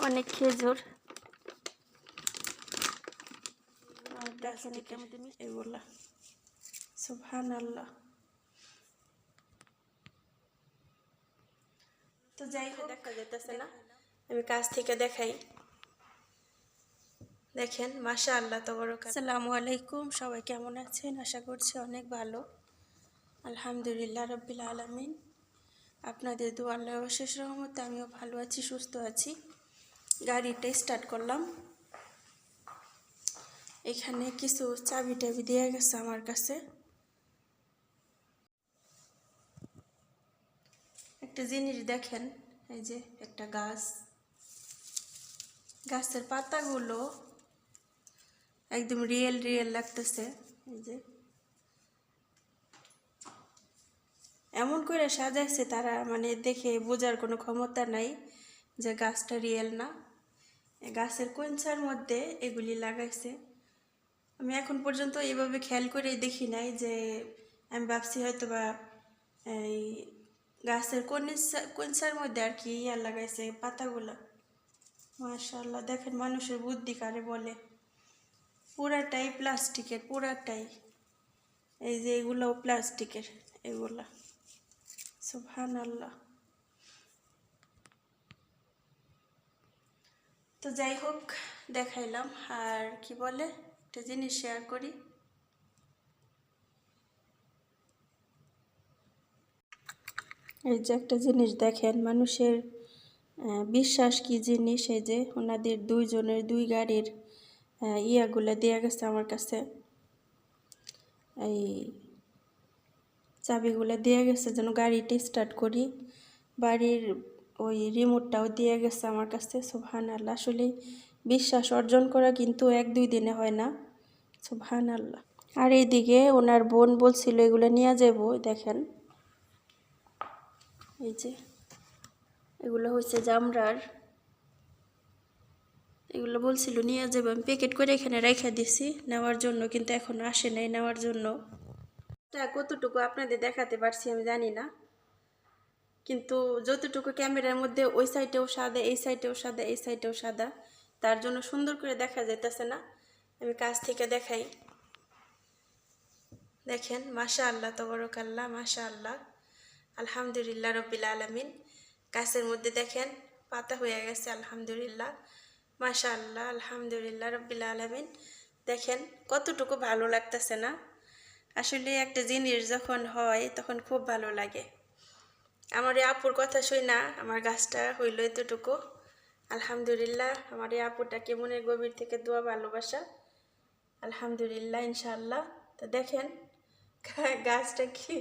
অনেক খেজুর দেখেন এগুলা সুবহানাল্লাহ। তো যাই হোক, দেখা যেতেছে না, আমি কাছ থেকে দেখাই। দেখেন মাশাআল্লাহ তাবারাকাল্লাহ। আসসালামু আলাইকুম, সবাই কেমন আছেন? আশা করছি অনেক ভালো। আলহামদুলিল্লাহ রাব্বিল আলামিন। আপনাদের দোয়া আল্লাহর অশেষ রহমতে আমিও ভালো আছি, সুস্থ আছি। গাড়িটা স্টার্ট করলাম। এখানে কিছু চাবি টাবি দিয়ে গেছে আমার কাছে। একটা জিনিস দেখেন, এই যে একটা গাছ, গাছের পাতাগুলো একদম রিয়েল রিয়েল লাগতেছে। এই যে এমন করে সাজাইছে তারা, মানে দেখে বোঝার কোনো ক্ষমতা নাই যে গাছটা রিয়েল না। গাছের কোনচার মধ্যে এগুলি লাগাইছে। আমি এখন পর্যন্ত এইভাবে খেয়াল করে দেখি নাই, যে আমি ভাবছি হয়তো বা এই গাছের কোনচার মধ্যে আর কি ইয়ার লাগাইছে পাতাগুলা। মাশাআল্লাহ, দেখেন মানুষের বুদ্ধি কারে বলে। পুরাটাই প্লাস্টিকের, পুরাটাই। এই যে এগুলোও প্লাস্টিকের, এগুলা সুবহানাল্লাহ। তো যাই হোক, দেখাইলাম। আর কি বলে, একটা জিনিস শেয়ার করি। এই যে একটা জিনিস দেখেন, মানুষের বিশ্বাস কি জিনিস। এই যে ওনাদের দুইজনের দুই গাড়ির ইয়াগুলা দেয়া গেছে আমার কাছে, এই চাবিগুলো দেয়া গেছে যেন গাড়িটা স্টার্ট করি। বাড়ির ওই রিমোটটাও দিয়ে গেছে আমার কাছে। সুবহানাল্লাহ, আসলে বিশ্বাস অর্জন করা কিন্তু 1-2 দিনে হয় না। সুবহানাল্লাহ। আর এইদিকে ওনার বোন বলছিল এগুলো নিয়ে যাবো। দেখেন এই যে এগুলো হচ্ছে জামরার, এগুলো বলছিল নিয়ে যাবো। আমি প্যাকেট করে এখানে রেখে দিছি নেওয়ার জন্য, কিন্তু এখনো আসে নাই নেওয়ার জন্য। কতটুকু আপনাদের দেখাতে পারছি আমি জানি না, কিন্তু যতটুকু ক্যামেরার মধ্যে ওই সাইডেও সাদা, এই সাইডেও সাদা, এই সাইডেও সাদা, তার জন্য সুন্দর করে দেখা যাইতেছে না। আমি কাছ থেকে দেখাই। দেখেন মাশাআল্লাহ তাবারাকাল্লাহ, মাশাআল্লাহ আলহামদুলিল্লাহ রাব্বিল আলামিন। গাছের মধ্যে দেখেন পাতা হয়ে গেছে, আলহামদুলিল্লাহ মাশাআল্লাহ আলহামদুলিল্লাহ রাব্বিল আলামিন। দেখেন কতটুকু ভালো লাগতেছে না। আসলে একটা জিনিস যখন হয় তখন খুব ভালো লাগে। আমার এই আপুর কথা শুই না আমার গাছটা হইল এতটুকু। আলহামদুলিল্লাহ, আমার এই আপুটাকে মনের গভীর থেকে দোয়া ভালোবাসা। আলহামদুলিল্লাহ ইনশাআল্লাহ। তো দেখেন গাছটা কি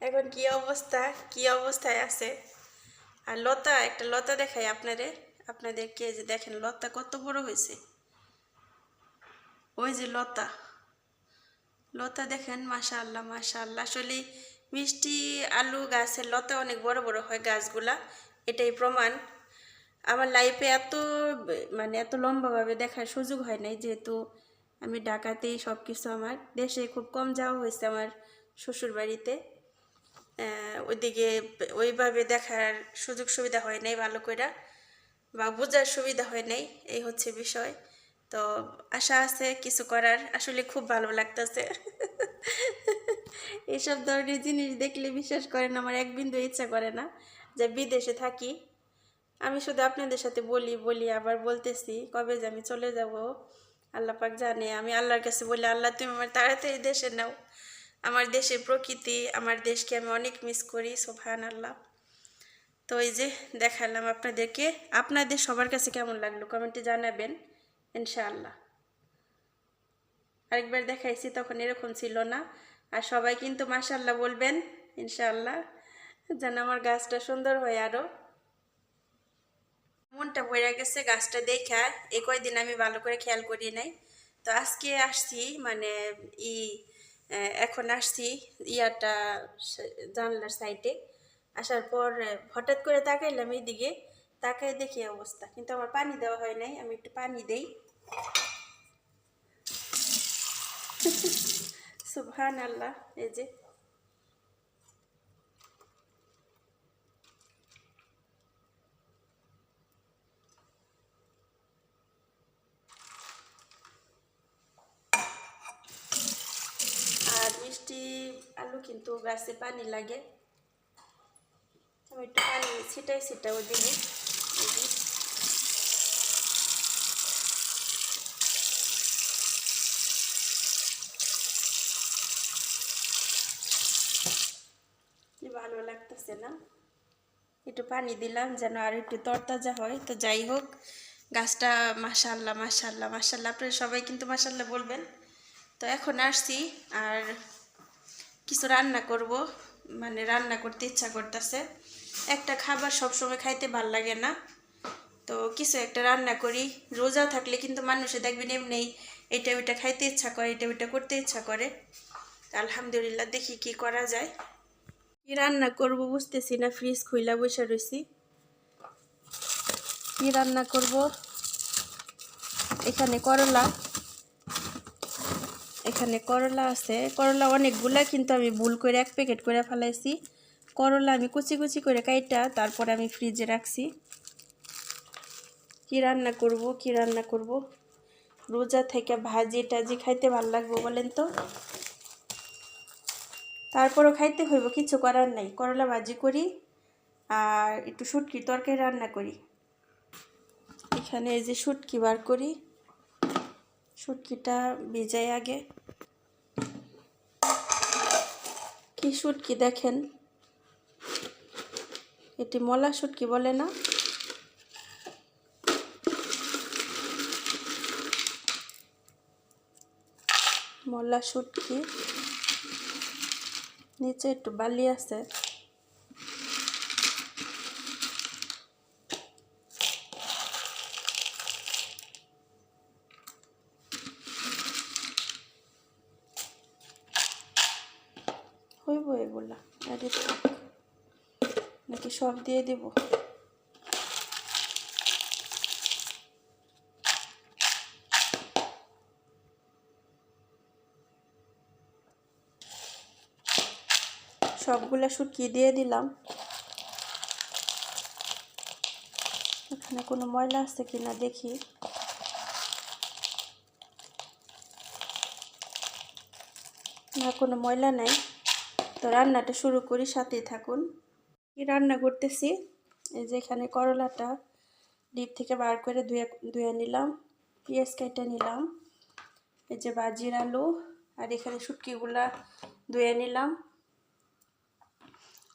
এখন কি অবস্থা, কি অবস্থায় আছে। আর লতা, একটা লতা দেখাই আপনাদেরকে। যে দেখেন লতা কত বড় হয়েছে। ওই যে লতা, লতা দেখেন মাশাআল্লাহ মাশাআল্লাহ। আসলে মিষ্টি আলু গাছের লতা অনেক বড় বড় হয় গাছগুলা, এটাই প্রমাণ। আমার লাইফে এত মানে এত লম্বাভাবে দেখার সুযোগ হয় নাই, যেহেতু আমি ঢাকাতেই সব কিছু। আমার দেশে খুব কম যাওয়া হয়েছে আমার শ্বশুর বাড়িতে। ওইদিকে ওইভাবে দেখার সুযোগ সুবিধা হয় নাই ভালো করে, বা বোঝার সুবিধা হয় নাই, এই হচ্ছে বিষয়। তো আশা আছে কিছু করার। আসলে খুব ভালো লাগতেছে এইসব ধরনের জিনিস দেখলে বিশ্বাস করেন আমার এক বিন্দু ইচ্ছা করে না যে বিদেশে থাকি। আমি শুধু আপনাদের সাথে বলি বলি আবার বলতেছি কবে যে আমি চলে যাব আল্লাহ পাক জানে। আমি আল্লাহর কাছে বলি, আল্লাহ তুমি আমার তাড়াতাড়ি দেশে নাও। আমার দেশের প্রকৃতি, আমার দেশকে আমি অনেক মিস করি। সুবহানাল্লাহ। তো এই যে দেখালাম আপনাদেরকে। আপনাদের সবার কাছে কেমন লাগলো কমেন্টে জানাবেন ইনশাআল্লাহ। আরেকবার দেখাইছি তখন এরকম ছিল না। আর সবাই কিন্তু মাশাআল্লাহ বলবেন ইনশাআল্লাহ, যেন আমার গাছটা সুন্দর হয় আরো। মনটা ভরে গেছে গাছটা দেখা। এই কয়দিন আমি ভালো করে খেয়াল করি নাই। তো আজকে আসছি, মানে ই এখন আসছি ইয়াটা জানলার সাইডে। আসার পর হঠাৎ করে তাকাইলাম এইদিকে, তাকাই দেখি অবস্থা। কিন্তু আমার পানি দেওয়া হয় নাই, আমি একটু পানি দেই। সুবহানাল্লাহ। এই যে কিন্তু গাছে পানি লাগে। আমি একটু পানি ছিটাও দিব। কি ভালো লাগতেছে না? একটু পানি দিলাম যেন আর একটু তরতাজা হয়। তো যাই হোক, গাছটা মাশাআল্লাহ মাশাআল্লাহ মাশাআল্লাহ, আপনারা সবাই কিন্তু মাশাআল্লাহ বলবেন। তো এখন আসছি আর কিছু রান্না করব, মানে রান্না করতে ইচ্ছা করতেছে। একটা খাবার সবসময় খাইতে ভাল লাগে না, তো কিছু একটা রান্না করি। রোজা থাকলে কিন্তু মানুষে দেখবেন এমনি এটা ওইটা খাইতে ইচ্ছা করে, এটা ওইটা করতে ইচ্ছা করে। আলহামদুলিল্লাহ, দেখি কি করা যায়। কি রান্না করব বুঝতেছি না, ফ্রিজ খুইলা বসে রয়েছি। কি রান্না করব? এখানে করলা আছে। করলা অনেকগুলা, কিন্তু আমি ভুল করে 1 প্যাকেট করে ফেলাইছি। করলা আমি কুচি কুচি করে কাইটা তারপরে আমি ফ্রিজে রাখছি। কি রান্না করব? রোজা থেকে ভাজি টাজি খাইতে ভালো লাগবে বলেন তো? তারপরও খাইতে হইব, কিছু করার নাই। করলা ভাজি করি আর একটু শুটকির তরকারি রান্না করি। এখানে এই যে শুটকি বার করি, শুটকিটা ভিজাই আগে। কি শুটকি দেখেন, এটি মলা শুটকি বলে না? মলা শুটকি, নিচে একটু বালি আছে। হইব এগুলা, আরে থাক, নাকি সব দিয়ে দেব? সবগুলা শুটকি দিয়ে দিলাম। এখানে কোনো ময়লা আছে কিনা দেখি। না, কোনো ময়লা নাই। তো রান্নাটা শুরু করি, সাথেই থাকুন। কি রান্না করতেছি? এই যে এখানে করলাটা ডিপ থেকে বার করে ধুয়ে নিলাম, পেঁয়াজ কেটে নিলাম, এই যে ভাজির আলু, আর এখানে শুটকিগুলা ধুয়ে নিলাম।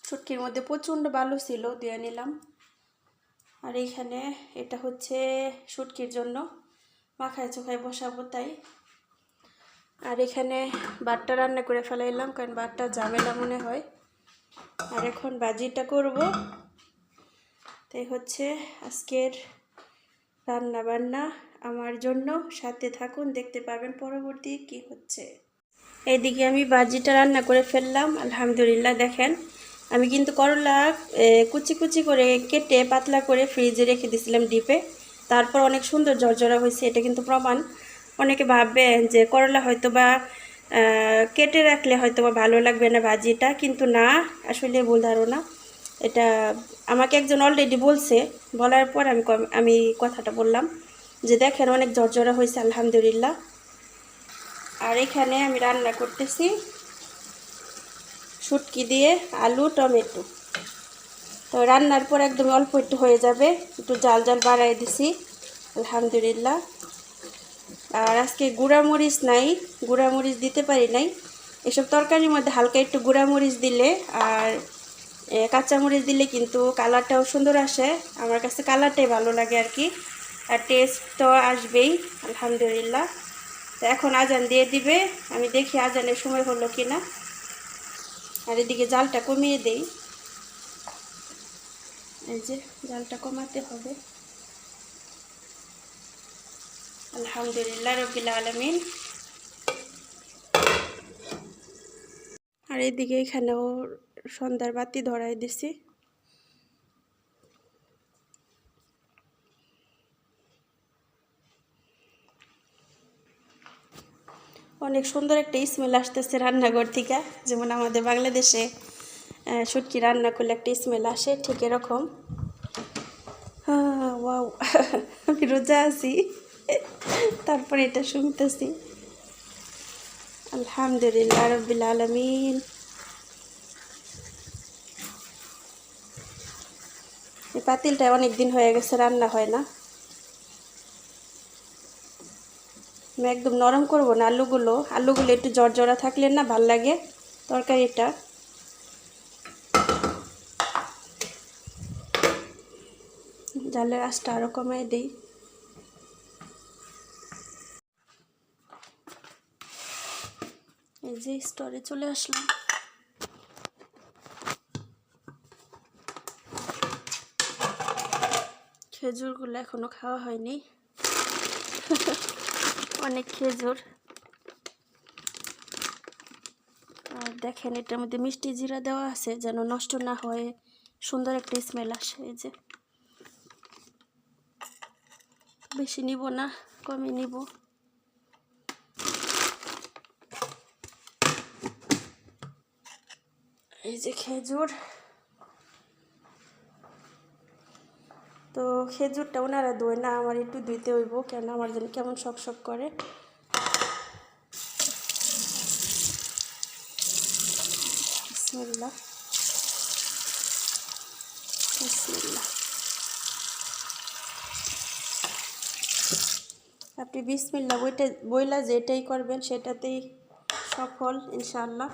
শুটকির মধ্যে প্রচণ্ড বালু ছিল, ধুয়ে নিলাম। আর এইখানে এটা হচ্ছে শুটকির জন্য মাখায় চোখায় বসাবো তাই। আর এখানে ভাতটা রান্না করে ফেলাইলাম, কারণ ভাতটা ঝামেলা মনে হয়। আর এখন ভাজিটা করব। তাই হচ্ছে আজকের রান্না বান্না আমার জন্য। সাথে থাকুন, দেখতে পাবেন পরবর্তী কি হচ্ছে। এইদিকে আমি ভাজিটা রান্না করে ফেললাম, আলহামদুলিল্লাহ। দেখেন, আমি কিন্তু করলা কুচি কুচি করে কেটে পাতলা করে ফ্রিজে রেখে দিয়েছিলাম ডিপে। তারপর অনেক সুন্দর ঝরঝরা হয়েছে, এটা কিন্তু প্রমাণ। অনেকে ভাববেন যে করলা হয়তো বা কেটে রাখলে হয়তো বা ভালো লাগবে না ভাজিটা, কিন্তু না, আসলে ভুল ধারণা। এটা আমাকে একজন অলরেডি বলছে, বলার পর আমি কথাটা বললাম যে দেখেন অনেক ঝরঝরা হয়েছে, আলহামদুলিল্লাহ। আর এখানে আমি রান্না করতেছি শুটকি দিয়ে আলু টমেটো। তো রান্নার পর একদম অল্প একটু হয়ে যাবে, একটু জাল জাল বাড়াই দিছি, আলহামদুলিল্লাহ। আর আজকে গুঁড়ামরিচ নাই, গুঁড়ামরিচ দিতে পারি নাই। এসব তরকারির মধ্যে হালকা একটু গুঁড়ামরিচ দিলে আর কাঁচামরিচ দিলে কিন্তু কালারটাও সুন্দর আসে। আমার কাছে কালারটাই ভালো লাগে আর কি, আর টেস্ট তো আসবেই, আলহামদুলিল্লাহ। তো এখন আজান দিয়ে দিবে, আমি দেখি আজানের সময় হলো কি না। আর এদিকে জালটা কমিয়ে দেই, এই যে জালটা কমাতে হবে। আলহামদুলিল্লাহ রব্বিল আলামিন। আর এদিকে এখানেও সন্ধ্যার বাতি ধরাই দিছি। অনেক সুন্দর একটা স্মেল আসতেছে রান্নাঘর থেকে, যেমন আমাদের বাংলাদেশে শুটকি রান্না করলে একটা স্মেল আসে, ঠিক এরকম। ওয়াও, আমি রোজা আছি তারপরে এটা শুনতেছি। আলহামদুলিল্লাহ রব্বিল আলামিন। পাতিলটা অনেক দিন হয়ে গেছে রান্না হয় না। আমি একদম নরম করব না আলুগুলো একটু জর্জরা থাকলে না ভাল লাগে তরকারিটা। জালের আঁচটা আরও কমাই দিই। এই যে স্টোরে চলে আসলাম। খেজুরগুলো এখনো খাওয়া হয়নি। অনেক খেজুর। আর দেখেন এটার মধ্যে মিষ্টি জিরা দেওয়া আছে যেন নষ্ট না হয়, সুন্দর একটা স্মেল আসে। এই যে বেশি নিব না, কমই নিব। এই যে খেজুর, তো খেজুরটা ওনারা ধোয় না, আমার একটু ধুইতে হইব, কেন আমার যেন কেমন শক শক করে। বিসমিল্লাহ বিসমিল্লাহ। আপনি বিসমিল্লাহ বইলা যেটাই করবেন সেটাতেই সফল ইনশাআল্লাহ।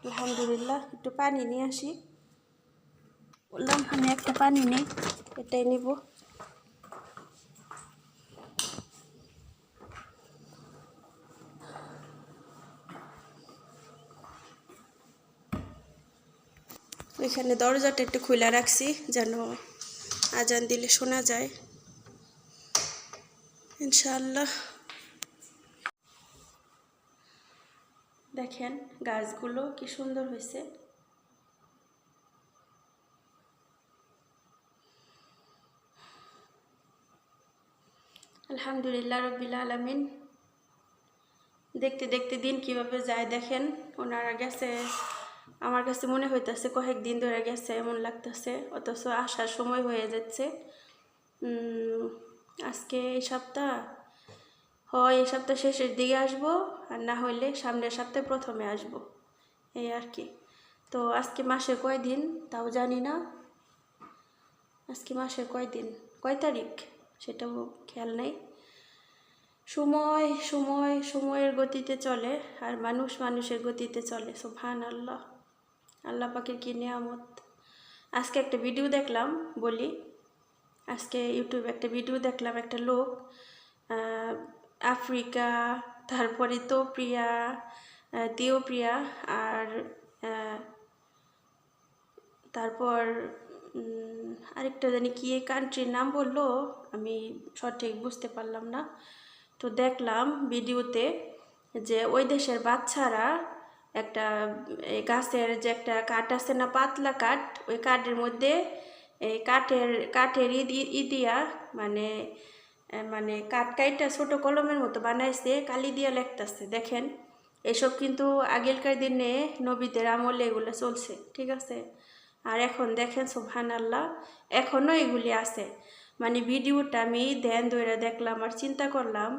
আলহামদুলিল্লাহ। একটু পানি নিয়ে আসি, বললাম আমি একটা পানি নেই, এটাই নিব। ওইখানে দরজাটা একটু খোলা রাখছি যেন আজান দিলে শোনা যায় ইনশাআল্লাহ। দেখেন গাছগুলো কি সুন্দর হয়েছে। আলহামদুলিল্লাহ রব্বিল আলামিন। দেখতে দেখতে দিন কিভাবে যায় দেখেন। ওনারা গেছে, আমার কাছে মনে হইতেছে কয়েকদিন ধরে গেছে এমন লাগতেছে, অথচ আসার সময় হয়ে যাচ্ছে। আজকে এই সপ্তাহ, হয় এই সপ্তাহ শেষের দিকে আসবো, আর না হইলে সামনের সপ্তাহে প্রথমে আসবো, এই আর কি। তো আজকে মাসে কয় দিন তাও জানি না। আজকে মাসে কয় দিন, কয় তারিখ সেটাও খেয়াল নেই। সময় সময় সময়ের গতিতে চলে, আর মানুষ মানুষের গতিতে চলে। সুবহানাল্লাহ, আল্লাহ পাকের কি নিয়ামত। আজকে একটা ভিডিও দেখলাম, বলি, আজকে ইউটিউবে একটা ভিডিও দেখলাম, একটা লোক আফ্রিকা, তারপরে ইথিওপিয়া আর তারপর আরেকটা জানি কি কান্ট্রির নাম বললো, আমি সঠিক বুঝতে পারলাম না। তো দেখলাম ভিডিওতে যে ওই দেশের বাচ্চারা একটা গাছের যে একটা কাঠ আছে না, পাতলা কাঠ, ওই কাঠের মধ্যে এই কাঠের দিয়া মানে মানে কাঠ কাইটা ছোট কলমের মতো বানাইছে, কালি দিয়া লেখতেছে। দেখেন এসব কিন্তু আগেরকার দিনে নবীদের আমলে এগুলো চলছে, ঠিক আছে। আর এখন দেখেন সুবহানাল্লাহ, এখনও এগুলি আছে। মানে ভিডিওটা আমি ধ্যান ধরে দেখলাম আর চিন্তা করলাম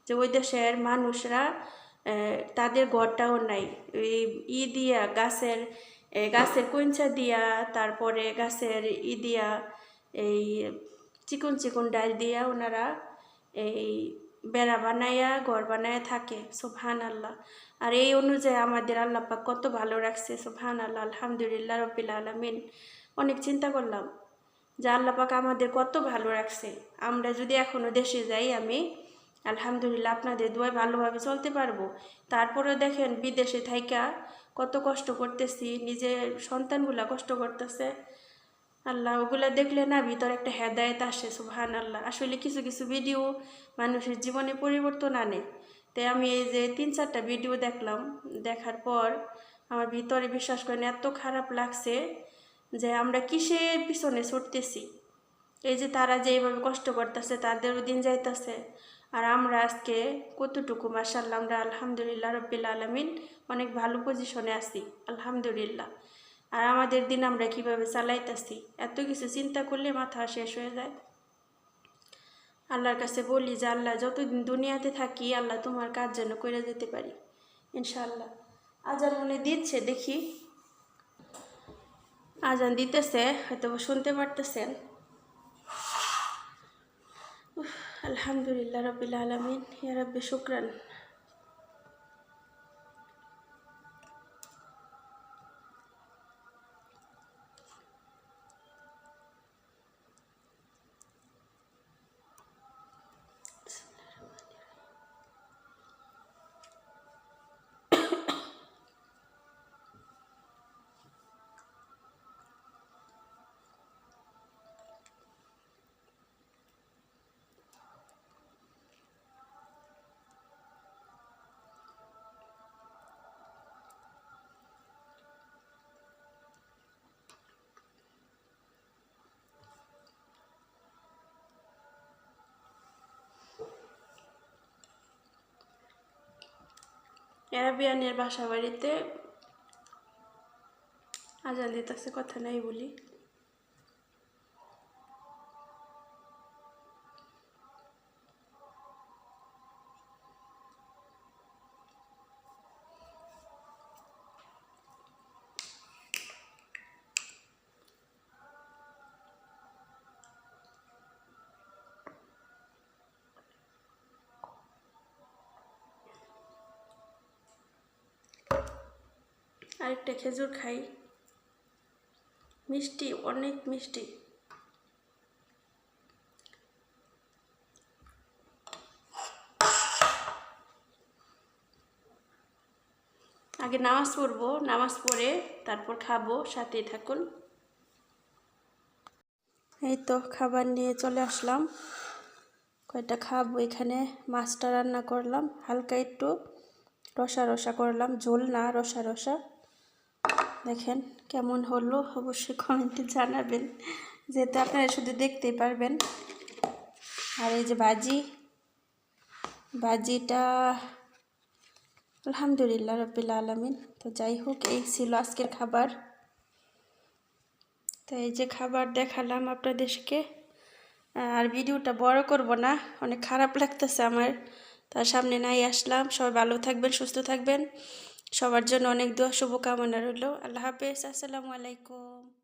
যে ওই দেশের মানুষরা তাদের ঘরটাও নাই, এই দিয়া গাছের কঞ্চা দিয়া, তারপরে গাছের দিয়া, এই চিকন চিকন ডাল দিয়া ওনারা এই বেড়া বানাইয়া ঘর বানাইয়া থাকে। সুবহানাল্লাহ। আর এই অনুযায়ী আমাদের আল্লাহ পাক কত ভালো রাখছে। সুবহানাল্লাহ, আলহামদুলিল্লাহ রব্বিল আলামিন। অনেক চিন্তা করলাম যে আল্লাহ পাক আমাদের কত ভালো রাখছে। আমরা যদি এখনো দেশে যাই, আমি আলহামদুলিল্লাহ আপনাদের দোয়ায় ভালোভাবে চলতে পারবো। তারপরে দেখেন বিদেশে থাইকা কত কষ্ট করতেছি, নিজের সন্তানগুলা কষ্ট করতেছে। আল্লাহ ওগুলা দেখলে না ভিতরে একটা হেদায়েত আসে। সুবহানাল্লাহ। আসলে কিছু কিছু ভিডিও মানুষের জীবনে পরিবর্তন আনে। তাই আমি এই যে 3-4টা ভিডিও দেখলাম, দেখার পর আমার ভিতরে বিশ্বাস করেন এত খারাপ লাগছে যে আমরা কিসের পিছনে ছুটতেছি। এই যে তারা যে এইভাবে কষ্ট করতেছে, তাদেরও দিন যাইতেছে, আর আমরা আজকে কতটুকু মাশাআল্লাহ, আমরা আলহামদুলিল্লাহ রব্বিল আলামিন অনেক ভালো পজিশনে আছি আলহামদুলিল্লাহ। আর আমাদের দিন আমরা কিভাবে চালাইতেছি, এত কিছু চিন্তা করলে মাথা শেষ হয়ে যায়। আল্লাহর কাছে বলি যে আল্লাহ যতদিন দুনিয়াতে থাকি, আল্লাহ তোমার কাজ যেন করে যেতে পারি ইনশাআল্লাহ। আজান মনে দিচ্ছে, দেখি আজান দিতেছে, হয়তো শুনতে পারতেছেন। আলহামদুলিল্লাহ রব্বিল আলামিন, ইয়া রাব্বি শুকরান। এরাবিয়ানের বাসা বাড়িতে আজান দিতেছে, কথা নাই বলি। আরেকটা খেজুর খাই, মিষ্টি, অনেক মিষ্টি। আগে নামাজ পড়বো, নামাজ পড়ে তারপর খাবো, সাথেই থাকুন। এই তো খাবার নিয়ে চলে আসলাম, কয়টা খাবো। এখানে মাছটা রান্না করলাম, হালকা একটু রসা রসা করলাম, ঝোল না, রসা রসা। দেখেন কেমন হলো, অবশ্যই কমেন্টে জানাবেন, যেহেতু আপনারা শুধু দেখতেই পারবেন। আর এই যে ভাজিটা আলহামদুলিল্লাহ রব্বিল আলামিন। তো যাই হোক, এই ছিল আজকের খাবার। তো এই যে খাবার দেখালাম আপনাদেরকে, আর ভিডিওটা বড় করব না, অনেক খারাপ লাগতেছে আমার, তার সামনে নাই আসলাম। সবাই ভালো থাকবেন, সুস্থ থাকবেন, সবার জন্য অনেক দোয়া শুভকামনা রইল। আল্লাহ হাফেজ, আসসালামু আলাইকুম।